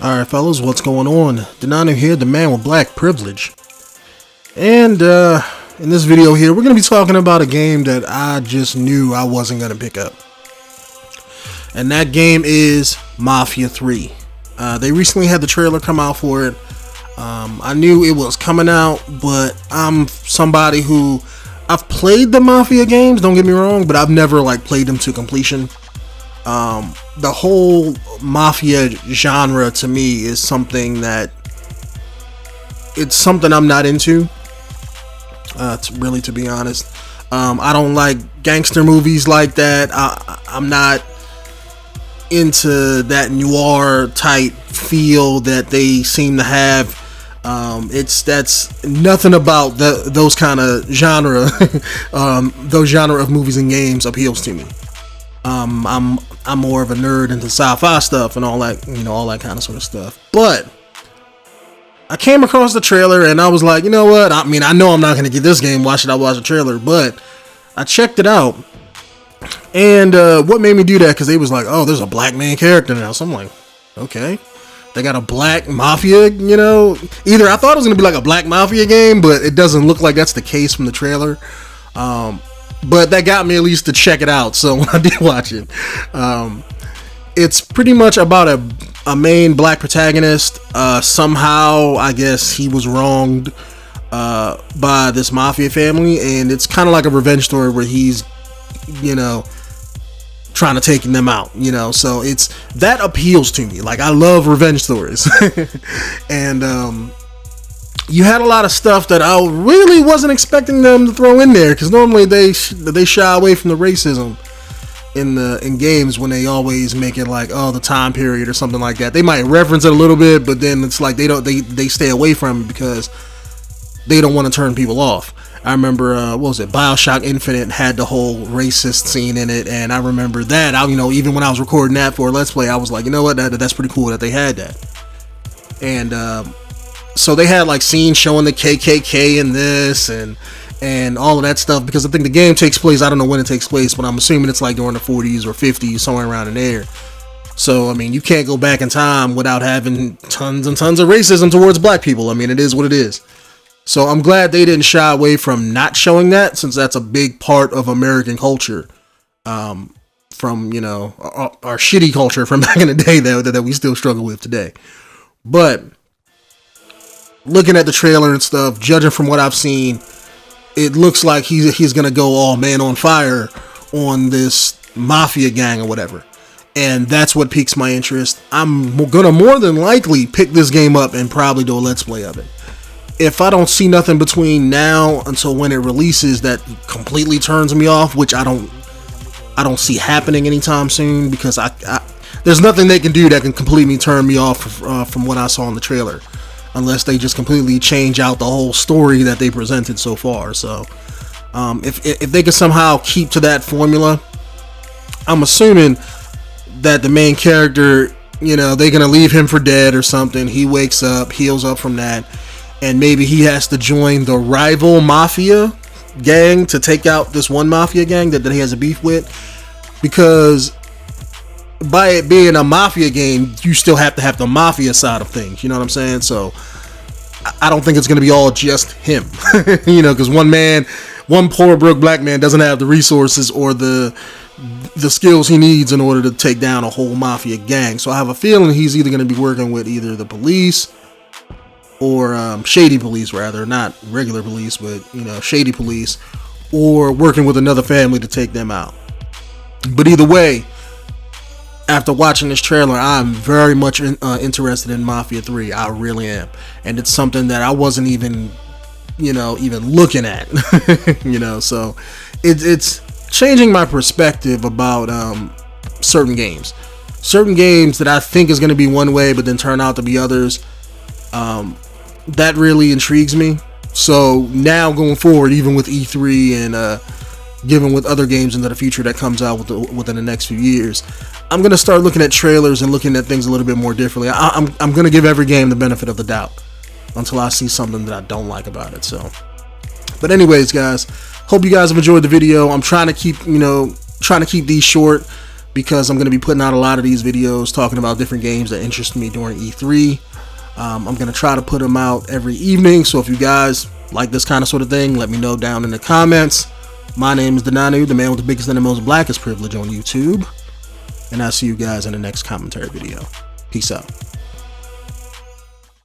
Alright fellas, what's going on? Denonu here, the man with black privilege. And in this video here, we're going to be talking about a game that I just knew I wasn't going to pick up. And that game is Mafia 3. They recently had the trailer come out for it. I knew it was coming out, but I'm somebody who, I've played the Mafia games, don't get me wrong, but I've never played them to completion. The whole Mafia genre to me is something that I'm not into, to be honest. I don't like gangster movies like that. I'm not into that noir type feel that they seem to have. That's nothing about those kind of genre those genre of movies and games appeals to me. I'm more of a nerd into sci-fi stuff and all that, all that kind of sort of stuff. But I came across the trailer and I was like, you know what? I know I'm not going to get this game. Why should I watch the trailer? But I checked it out. And what made me do that? Because they was like, oh, there's a black main character now. So I'm like, okay. They got a black mafia, Either I thought it was going to be like a black mafia game, but it doesn't look like that's the case from the trailer. But that got me at least to check it out. So I did watch it. It's pretty much about a main black protagonist. Somehow, I guess he was wronged by this mafia family, and it's kind of like a revenge story where he's, trying to take them out. So that appeals to me. I love revenge stories, and you had a lot of stuff that I really wasn't expecting them to throw in there, because normally they shy away from the racism in games when they always make it the time period or something like that. They might reference it a little bit, but then it's like they stay away from it because they don't want to turn people off. I remember BioShock Infinite had the whole racist scene in it, and I remember that. Even when I was recording that for a Let's Play, I was like, you know what, that's pretty cool that they had that. And so they had scenes showing the KKK in this and all of that stuff, because I think the game takes place, I don't know when it takes place, but I'm assuming it's during the 40s or 50s, somewhere around in there. So you can't go back in time without having tons and tons of racism towards black people. It is what it is. So I'm glad they didn't shy away from not showing that, since that's a big part of American culture, from our shitty culture from back in the day that we still struggle with today. But looking at the trailer and stuff, judging from what I've seen, it looks like he's gonna go all man on fire on this mafia gang or whatever, and that's what piques my interest. I'm gonna more than likely pick this game up and probably do a Let's Play of it. If I don't see nothing between now until when it releases that completely turns me off, which I don't see happening anytime soon, because there's nothing they can do that can completely turn me off from what I saw in the trailer, unless they just completely change out the whole story that they presented so far. So if they could somehow keep to that formula, I'm assuming that the main character, they're gonna leave him for dead or something. He wakes up, heals up from that, and maybe he has to join the rival mafia gang to take out this one mafia gang that he has a beef with, because by it being a mafia game, you still have to have the mafia side of things, you know what I'm saying? So I don't think it's going to be all just him, because one poor broke black man doesn't have the resources or the skills he needs in order to take down a whole mafia gang. So I have a feeling he's either going to be working with either the police or shady police, rather, not regular police, but shady police, or working with another family to take them out. But either way, after watching this trailer, I'm very much interested in Mafia 3. I really am, and it's something that I wasn't even looking at. So it's changing my perspective about certain games that I think is going to be one way but then turn out to be others. That really intrigues me. So now going forward, even with E3 and given with other games into the future that comes out within the next few years, I'm going to start looking at trailers and looking at things a little bit more differently. I'm going to give every game the benefit of the doubt until I see something that I don't like about it. So, but anyways, guys, hope you guys have enjoyed the video. I'm trying to keep these short. because I'm going to be putting out a lot of these videos talking about different games that interest me during E3. I'm going to try to put them out every evening, so if you guys like this kind of sort of thing, let me know down in the comments. My name is Denonu, the man with the biggest and the most blackest privilege on YouTube, and I'll see you guys in the next commentary video. Peace out.